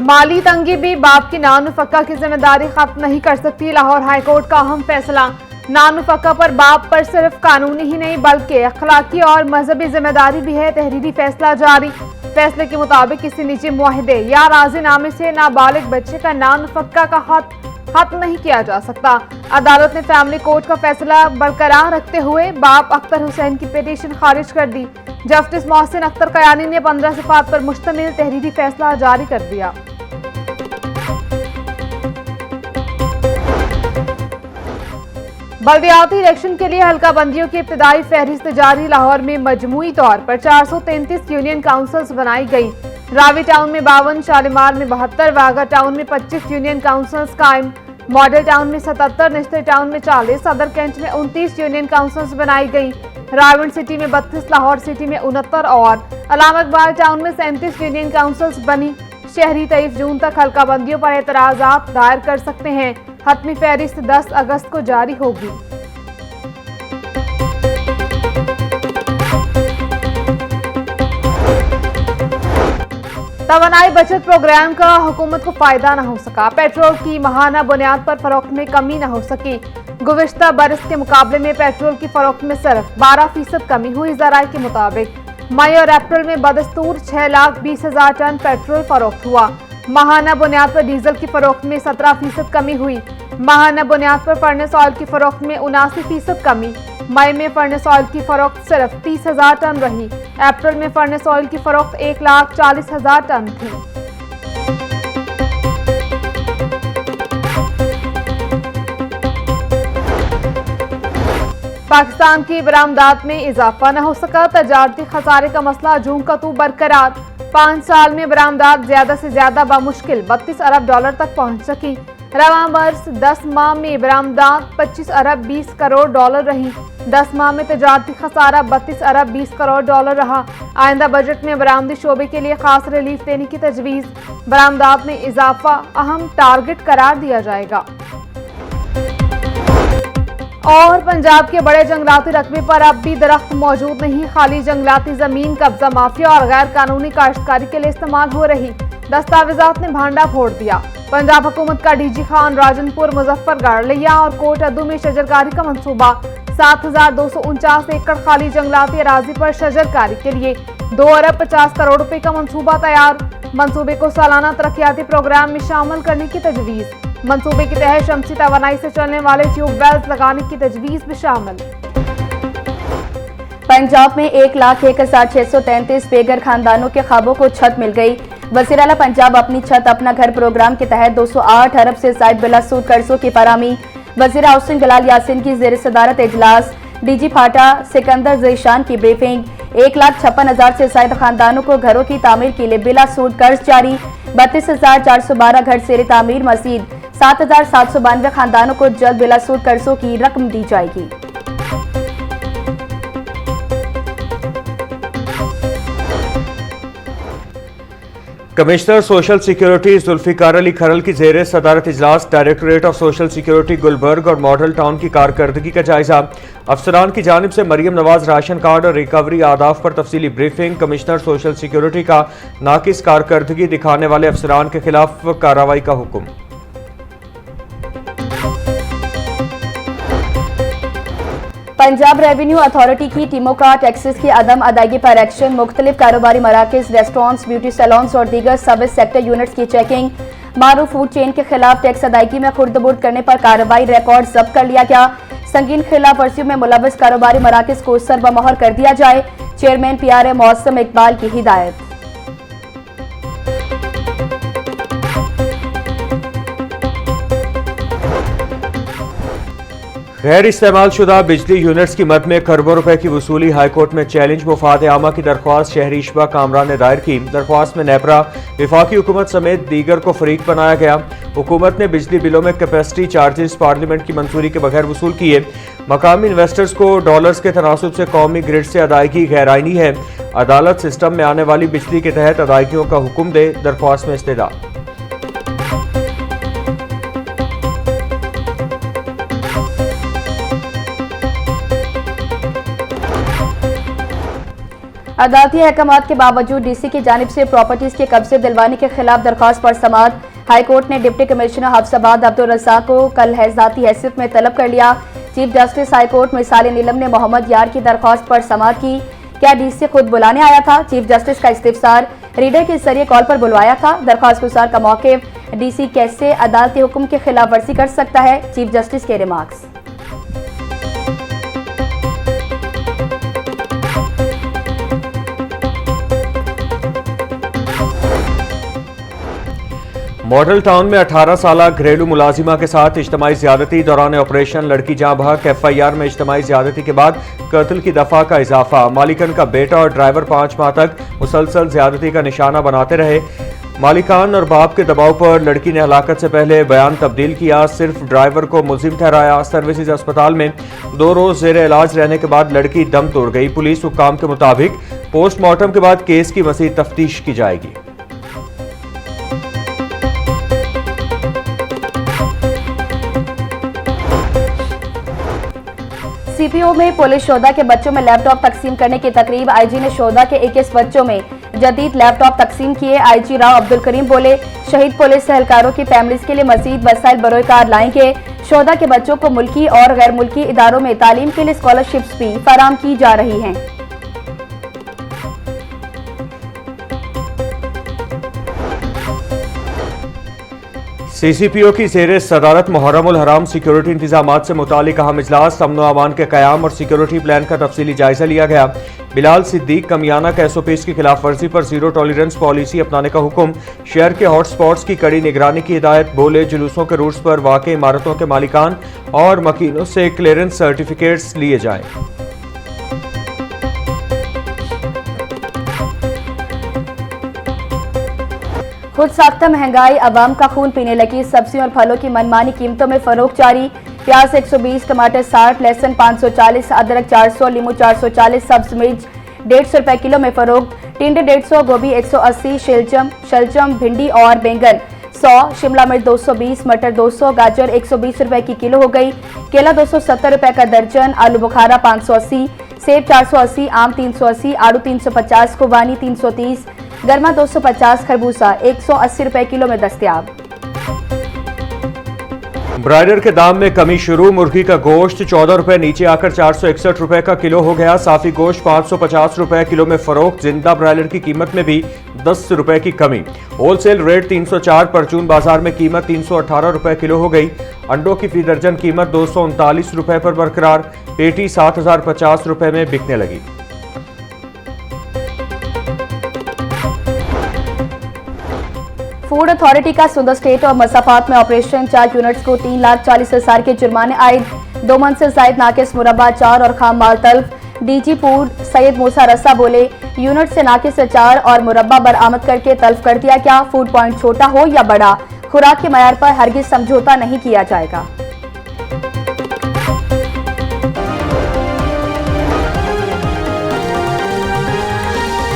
माली तंगी भी बाप की नानुफक्का की जिम्मेदारी खत्म नहीं कर सकती। लाहौर हाईकोर्ट का अहम फैसला। नानुफक्का पर बाप पर सिर्फ कानूनी ही नहीं बल्कि अखलाकी और मजहबी जिम्मेदारी भी है। तहरीरी फैसला जारी। फैसले के मुताबिक किसी निजी मुआहिदे या राजीनामे से नाबालिग बच्चे का नानुफक्का का हक खत्म नहीं किया जा सकता। अदालत ने फैमिली कोर्ट का फैसला बरकरार रखते हुए बाप अख्तर हुसैन की पिटीशन खारिज कर दी। जस्टिस मोहसिन अख्तर कयानी ने 15 सिफात पर मुश्तमिल तहरीरी फैसला जारी कर दिया। बल्दियाती इलेक्शन के लिए हल्का बंदियों की इब्तिदाई फहरिस्त जारी। लाहौर में मजमूई तौर पर 433 यूनियन काउंसिल्स बनाई गई। रावी टाउन में 52, शालीमार में 72, वाघा टाउन में 25 यूनियन काउंसिल्स कायम। मॉडल टाउन में 77, निश्चित टाउन में 40, सदर कैंट में 29 यूनियन काउंसिल्स बनाई गई। रावण सिटी में 32, लाहौर सिटी में 69 और अलामतबाग टाउन में 37 यूनियन काउंसिल्स बनी। शहरी 23 जून तक हल्का बंदियों पर एतराजात दायर कर सकते हैं। हतमी फहरिस्त 10 अगस्त को जारी होगी। तवानाई बचत प्रोग्राम का हुकूमत को फायदा न हो सका। पेट्रोल की माहाना बुनियाद पर फरोख्त में कमी न हो सकी। गुज़िश्ता बरस के मुकाबले में पेट्रोल की फरोख्त में सिर्फ 12% कमी हुई। ज़राए के मुताबिक मई और अप्रैल में बदस्तूर 6,20,000 टन पेट्रोल फरोख्त हुआ। माहाना बुनियाद पर डीजल की फरोख्त में 17% कमी हुई। माहाना बुनियाद पर फर्नेस ऑयल की फरोख्त में 79% कमी। मई में फर्नेस ऑयल की फरोख्त सिर्फ 30,000 टन रही। अप्रैल में फर्नेस ऑयल की फरोख्त 1,40,000 टन थी। पाकिस्तान की बरामदात में इजाफा न हो सका। तजारती खसारे का मसला जूं का तू बरकरार। 5 साल में बरामदात ज्यादा से ज्यादा बामुश्किल 32 अरब डॉलर तक पहुंच सकी। रवां बरस 10 माह में बरामदात 25 अरब 20 करोड़ डॉलर रही। 10 माह में तजारती खसारा 32 अरब 20 करोड़ डॉलर रहा। आइंदा बजट में बरामदी शोबे के लिए खास रिलीफ देने की तजवीज़। बरामदात में इजाफा अहम टारगेट करार दिया जाएगा। और पंजाब के बड़े जंगलाती रकबे पर अब भी दरख्त मौजूद नहीं। खाली जंगलाती जमीन कब्जा माफिया और गैर कानूनी काश्तकारी के लिए इस्तेमाल हो रही। दस्तावेजात ने भांडा फोड़ दिया। पंजाब हुकूमत का डीजी खान राजनपुर, मुजफ्फरगढ़, लिया और कोट अदू में शजरकारी का मंसूबा। 7,249 एकड़ खाली जंगलाती अराजी पर शजरकारी के लिए 2 अरब 50 करोड़ रुपए का मंसूबा तैयार। मंसूबे को सालाना तरक्याती प्रोग्राम में शामिल करने की तजवीज़। मंसूबे के तहत शमसी तवानाई से चलने वाले ट्यूबवेल्स लगाने की तजवीज़ भी शामिल। पंजाब में 1,01,633 बेघर खानदानों के ख्वाबों को छत मिल गई। वज़ीर आला पंजाब अपनी छत अपना घर प्रोग्राम के तहत 208 अरब से ज़ायद बिला सूद कर्जों की फराहमी। वज़ीर हाउसिंग बिलाल यासीन की ज़ेर सदारत इजलास। डीजी फाटा सिकंदर ज़ीशान की ब्रीफिंग। 1,56,000 से ज़ायद खानदानों को घरों की तामीर के लिए बिला सूद कर्ज जारी। 32,412 घर ज़ेर तामीर। मज़ीद 7,792 खानदानों को जल्द बिला सूद कर्जों की रकम दी जाएगी। Commissioner social security Zulfiqar Ali Kharal की जेर सदारत इजलास directorate of social security Gulberg और मॉडल टाउन की कारकर्दगी का जायजा। अफसरान की जानिब से मरियम नवाज राशन कार्ड और रिकवरी आदाफ पर तफसीली ब्रीफिंग। कमिश्नर सोशल सिक्योरिटी का नाकिस कारकर्दगी दिखाने वाले अफसरान के खिलाफ कार्रवाई का हुक्म। पंजाब रेवेन्यू अथॉरिटी की टीमों का टैक्सेस की अदम अदायगी पर एक्शन। मुख्तलिफ कारोबारी मराकज, रेस्टोरेंट्स, ब्यूटी सैलून्स और दीगर सर्विस सेक्टर यूनिट्स की चेकिंग। मारूफ फूड चेन के खिलाफ टैक्स अदायगी में खुर्द-बुर्द करने पर कार्रवाई। रिकॉर्ड जब्त कर लिया गया। संगीन खिलाफ वर्जियों में मुलव्वस कारोबारी मराकज को सरबमोहर कर दिया जाए। चेयरमैन PRA मौसम इकबाल की हिदायत। गैर इस्तेमाल शुदा बिजली यूनिट्स की मद में खरबों रुपए की वसूली। हाईकोर्ट में चैलेंज। मुफाद आमा की दरख्वास्त शहरी इशबा कामरान ने दायर की। दरख्वास्त में नेपरा, विफाकी हुकूमत समेत दीगर को फरीक बनाया गया। हुकूमत ने बिजली बिलों में कैपेसिटी चार्जेस पार्लियामेंट की मंजूरी के बगैर वसूल किए। मकामी इन्वेस्टर्स को डॉलर्स के तनासुब से कौमी ग्रिड से अदायगी गैर आईनी है। अदालत सिस्टम में आने वाली बिजली के तहत अदायगियों का हुक्म दे। दरख्वास्त में इस्तेदा। अदालती अहकामात के बावजूद डीसी की जानिब से प्रॉपर्टीज के कब्जे दिलवाने के खिलाफ दरख्वास्त पर समाअत। हाईकोर्ट ने डिप्टी कमिश्नर हफ्साबाद अब्दुल रज़ाक को कल ज़ाती हैसियत में तलब कर लिया। चीफ जस्टिस हाईकोर्ट मिसाल नीलम ने मोहम्मद यार की दरख्वास्त पर समाअत की। क्या डीसी खुद बुलाने आया था? चीफ जस्टिस का इस्तिफसार, रीडर के जरिए कॉल पर बुलवाया था। दरख्वास्त गुजार का मौक़िफ़, डीसी कैसे अदालती हुक्म की खिलाफ वर्जी कर सकता है? चीफ जस्टिस के रिमार्क्स। मॉडल टाउन में 18 साल घरेलू मुलाजिमा के साथ इज्तमाई ज्यादती दौरान ऑपरेशन लड़की जहां बहक। FIR में इज्तमाई ज्यादती के बाद कत्ल की दफा का इजाफा। मालिकन का बेटा और ड्राइवर 5 माह तक मुसलसल ज्यादती का निशाना बनाते रहे। मालिकान और बाप के दबाव पर लड़की ने हलाकत से पहले बयान तब्दील किया। सिर्फ ड्राइवर को मुलजिम ठहराया। सर्विसेज अस्पताल में 2 रोज जेर इलाज रहने के बाद लड़की दम तोड़ गई। पुलिस हुक्काम के मुताबिक पोस्टमार्टम के बाद केस की मज़ीद तफ्तीश की जाएगी। सीपीओ में पुलिस शोधा के बच्चों में लैपटॉप तकसीम करने की तकरीब। आईजी ने शोधा के 21 बच्चों में जदीद लैपटॉप तकसीम किए। आईजी राव अब्दुल करीम बोले, शहीद पुलिस एहलकारों की फैमिलीज के लिए मजीद वसाइल बरोकार लाएंगे। शोधा के बच्चों को मुल्की और गैर मुल्की इदारों में तालीम के लिए स्कॉलरशिप्स भी फराम की जा रही हैं। CCPO की ज़ेरे सदारत मुहर्रमुल हराम सिक्योरिटी इंतजामात से मुतालिक अहम इजलास। अमन व अमान के क़याम और सिक्योरिटी प्लान का तफसीली जायजा लिया गया। बिलाल सिद्दीक कमियाना का SOPs की खिलाफ वर्जी पर जीरो टॉलरेंस पॉलिसी अपनाने का हुक्म। शहर के हॉट स्पॉट्स की कड़ी निगरानी की हिदायत। बोले, जुलूसों के रूट्स पर वाक़ इमारतों के मालिकान और मकीनों से क्लियरेंस सर्टिफिकेट्स लिए जाएं। खुद साख्ता महंगाई अवाम का खून पीने लगी। सब्जियों और फलों की मनमानी कीमतों में फरोख्त जारी। प्याज 120, टमाटर 60, लहसुन 540, अदरक 400, लीमू 440, सब्ज मिर्च 150 रुपए किलो में फरोख्त। टिंडे 150, गोभी 180, शलजम, भिंडी और बैंगन 100, शिमला मिर्च 220, मटर 200, गाजर 120 रुपए की किलो हो गई। केला 270 रुपए का दर्जन, आलू बुखारा 580, सेब 480, आम 380, आड़ू 350, खुबानी 330, गर्मा 250, खरबूजा 180 रुपए किलो में दस्तयाब। ब्रायलर के दाम में कमी शुरू। मुर्गी का गोश्त 14 रुपए नीचे आकर 461 रुपए का किलो हो गया। साफी गोश्त 550 रुपए किलो में फरोख्त। जिंदा ब्रायलर की कीमत में भी 10 रुपए की कमी। Wholesale rate 304। परचून बाजार में कीमत 318 रुपए किलो हो गई। अंडों की फी दर्जन कीमत 239 रुपए पर बरकरार। पेटी 7050 रुपए में बिकने लगी। फूड अथॉरिटी का सुंदर स्टेट और मसाफात में ऑपरेशन। 4 यूनिट्स को 3,40,000 के जुर्माने आयद। 2 मन से जायद नाकिस मुरब्बा अचार और खाम माल तल्फ। DG फूड सैयद मूसा रस्सा बोले, यूनिट से नाकिस अचार और मुरब्बा बरामद करके तल्फ कर दिया गया। फूड पॉइंट छोटा हो या बड़ा, खुराक के मयार पर हरगिज समझौता नहीं किया जाएगा।